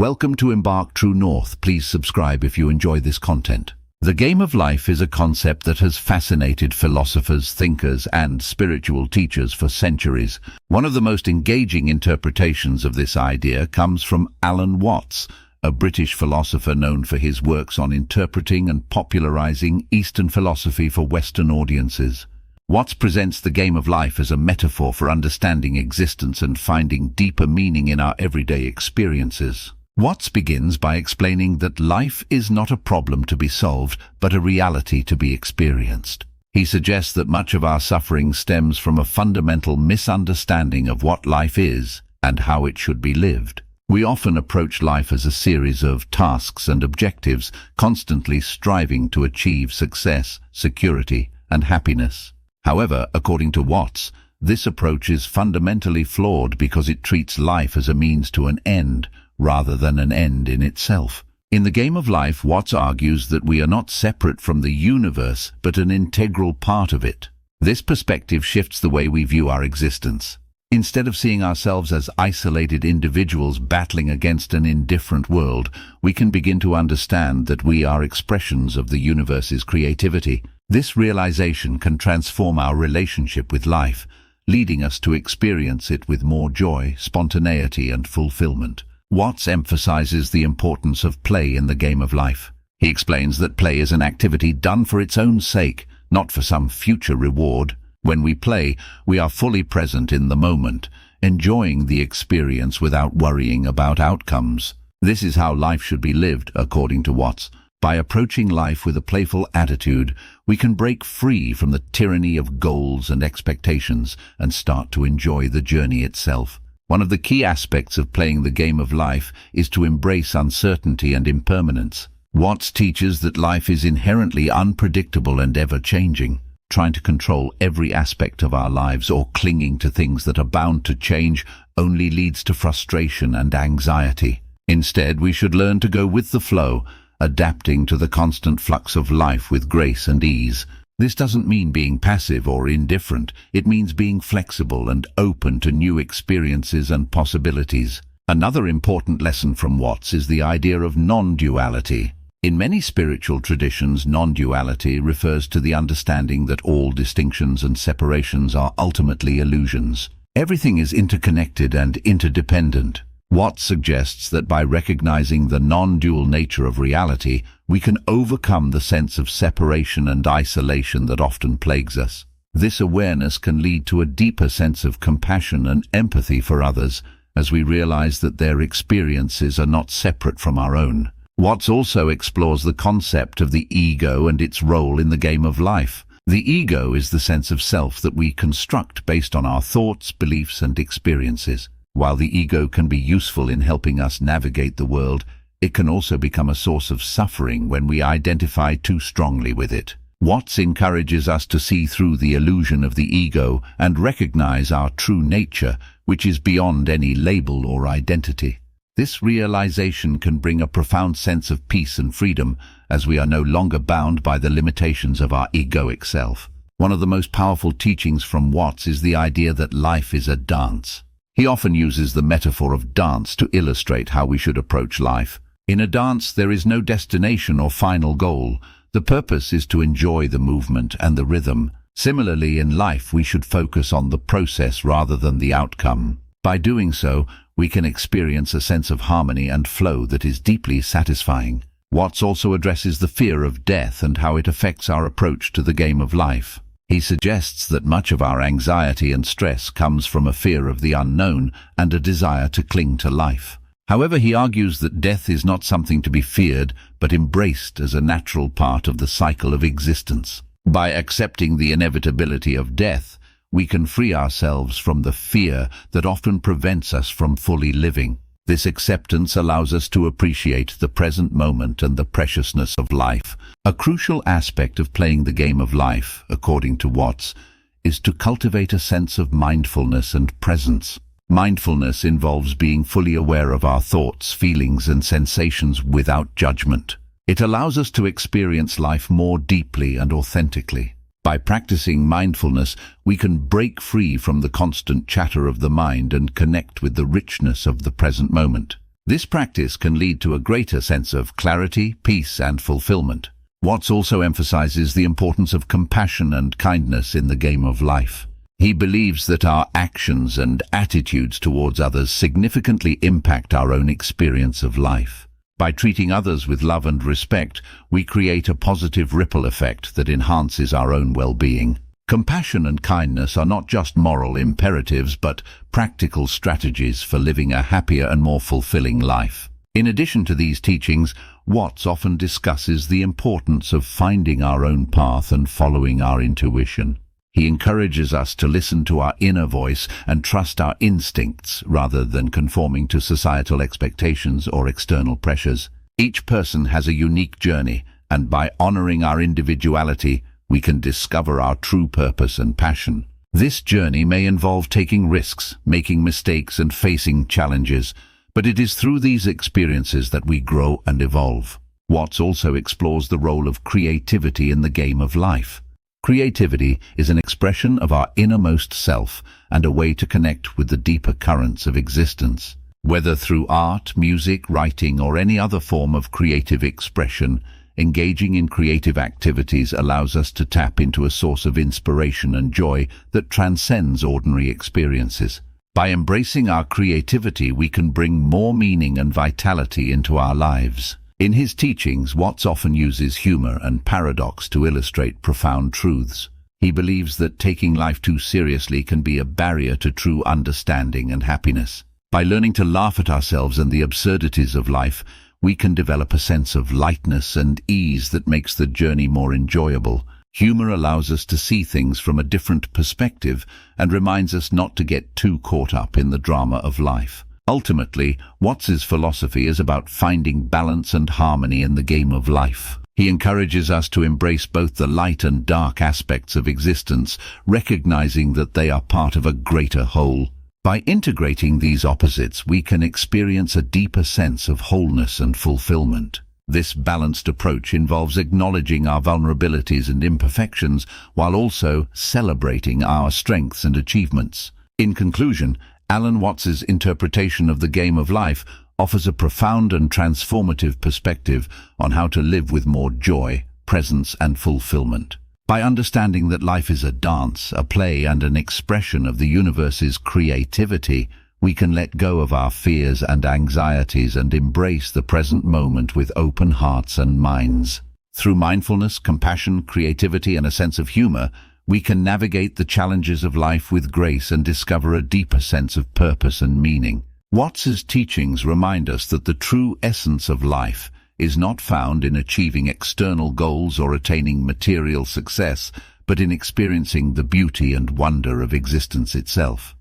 Welcome to Embark True North. Please subscribe if you enjoy this content. The game of life is a concept that has fascinated philosophers, thinkers, and spiritual teachers for centuries. One of the most engaging interpretations of this idea comes from Alan Watts, a British philosopher known for his works on interpreting and popularizing Eastern philosophy for Western audiences. Watts presents the game of life as a metaphor for understanding existence and finding deeper meaning in our everyday experiences. Watts begins by explaining that life is not a problem to be solved, but a reality to be experienced. He suggests that much of our suffering stems from a fundamental misunderstanding of what life is and how it should be lived. We often approach life as a series of tasks and objectives, constantly striving to achieve success, security, and happiness. However, according to Watts, this approach is fundamentally flawed because it treats life as a means to an end, rather than an end in itself. In the game of life, Watts argues that we are not separate from the universe, but an integral part of it. This perspective shifts the way we view our existence. Instead of seeing ourselves as isolated individuals battling against an indifferent world, we can begin to understand that we are expressions of the universe's creativity. This realization can transform our relationship with life, leading us to experience it with more joy, spontaneity, and fulfillment. Watts emphasizes the importance of play in the game of life. He explains that play is an activity done for its own sake, not for some future reward. When we play, we are fully present in the moment, enjoying the experience without worrying about outcomes. This is how life should be lived, according to Watts. By approaching life with a playful attitude, we can break free from the tyranny of goals and expectations and start to enjoy the journey itself. One of the key aspects of playing the game of life is to embrace uncertainty and impermanence. Watts teaches that life is inherently unpredictable and ever-changing. Trying to control every aspect of our lives or clinging to things that are bound to change only leads to frustration and anxiety. Instead, we should learn to go with the flow, adapting to the constant flux of life with grace and ease. This doesn't mean being passive or indifferent. It means being flexible and open to new experiences and possibilities. Another important lesson from Watts is the idea of non-duality. In many spiritual traditions, non-duality refers to the understanding that all distinctions and separations are ultimately illusions. Everything is interconnected and interdependent. Watts suggests that by recognizing the non-dual nature of reality, we can overcome the sense of separation and isolation that often plagues us. This awareness can lead to a deeper sense of compassion and empathy for others, as we realize that their experiences are not separate from our own. Watts also explores the concept of the ego and its role in the game of life. The ego is the sense of self that we construct based on our thoughts, beliefs, and experiences. While the ego can be useful in helping us navigate the world, it can also become a source of suffering when we identify too strongly with it. Watts encourages us to see through the illusion of the ego and recognize our true nature, which is beyond any label or identity. This realization can bring a profound sense of peace and freedom, as we are no longer bound by the limitations of our egoic self. One of the most powerful teachings from Watts is the idea that life is a dance. He often uses the metaphor of dance to illustrate how we should approach life. In a dance, there is no destination or final goal. The purpose is to enjoy the movement and the rhythm. Similarly, in life, we should focus on the process rather than the outcome. By doing so, we can experience a sense of harmony and flow that is deeply satisfying. Watts also addresses the fear of death and how it affects our approach to the game of life. He suggests that much of our anxiety and stress comes from a fear of the unknown and a desire to cling to life. However, he argues that death is not something to be feared, but embraced as a natural part of the cycle of existence. By accepting the inevitability of death, we can free ourselves from the fear that often prevents us from fully living. This acceptance allows us to appreciate the present moment and the preciousness of life. A crucial aspect of playing the game of life, according to Watts, is to cultivate a sense of mindfulness and presence. Mindfulness involves being fully aware of our thoughts, feelings, and sensations without judgment. It allows us to experience life more deeply and authentically. By practicing mindfulness, we can break free from the constant chatter of the mind and connect with the richness of the present moment. This practice can lead to a greater sense of clarity, peace, and fulfillment. Watts also emphasizes the importance of compassion and kindness in the game of life. He believes that our actions and attitudes towards others significantly impact our own experience of life. By treating others with love and respect, we create a positive ripple effect that enhances our own well-being. Compassion and kindness are not just moral imperatives, but practical strategies for living a happier and more fulfilling life. In addition to these teachings, Watts often discusses the importance of finding our own path and following our intuition. He encourages us to listen to our inner voice and trust our instincts rather than conforming to societal expectations or external pressures. Each person has a unique journey, and by honoring our individuality, we can discover our true purpose and passion. This journey may involve taking risks, making mistakes, and facing challenges, but it is through these experiences that we grow and evolve. Watts also explores the role of creativity in the game of life. Creativity is an expression of our innermost self and a way to connect with the deeper currents of existence. Whether through art, music, writing, or any other form of creative expression, engaging in creative activities allows us to tap into a source of inspiration and joy that transcends ordinary experiences. By embracing our creativity, we can bring more meaning and vitality into our lives. In his teachings, Watts often uses humor and paradox to illustrate profound truths. He believes that taking life too seriously can be a barrier to true understanding and happiness. By learning to laugh at ourselves and the absurdities of life, we can develop a sense of lightness and ease that makes the journey more enjoyable. Humor allows us to see things from a different perspective and reminds us not to get too caught up in the drama of life. Ultimately, Watts's philosophy is about finding balance and harmony in the game of life. He encourages us to embrace both the light and dark aspects of existence, recognizing that they are part of a greater whole. By integrating these opposites, we can experience a deeper sense of wholeness and fulfillment. This balanced approach involves acknowledging our vulnerabilities and imperfections while also celebrating our strengths and achievements. In conclusion, Alan Watts's interpretation of the game of life offers a profound and transformative perspective on how to live with more joy, presence, and fulfillment. By understanding that life is a dance, a play, and an expression of the universe's creativity, we can let go of our fears and anxieties and embrace the present moment with open hearts and minds. Through mindfulness, compassion, creativity, and a sense of humor, we can navigate the challenges of life with grace and discover a deeper sense of purpose and meaning. Watts's teachings remind us that the true essence of life is not found in achieving external goals or attaining material success, but in experiencing the beauty and wonder of existence itself.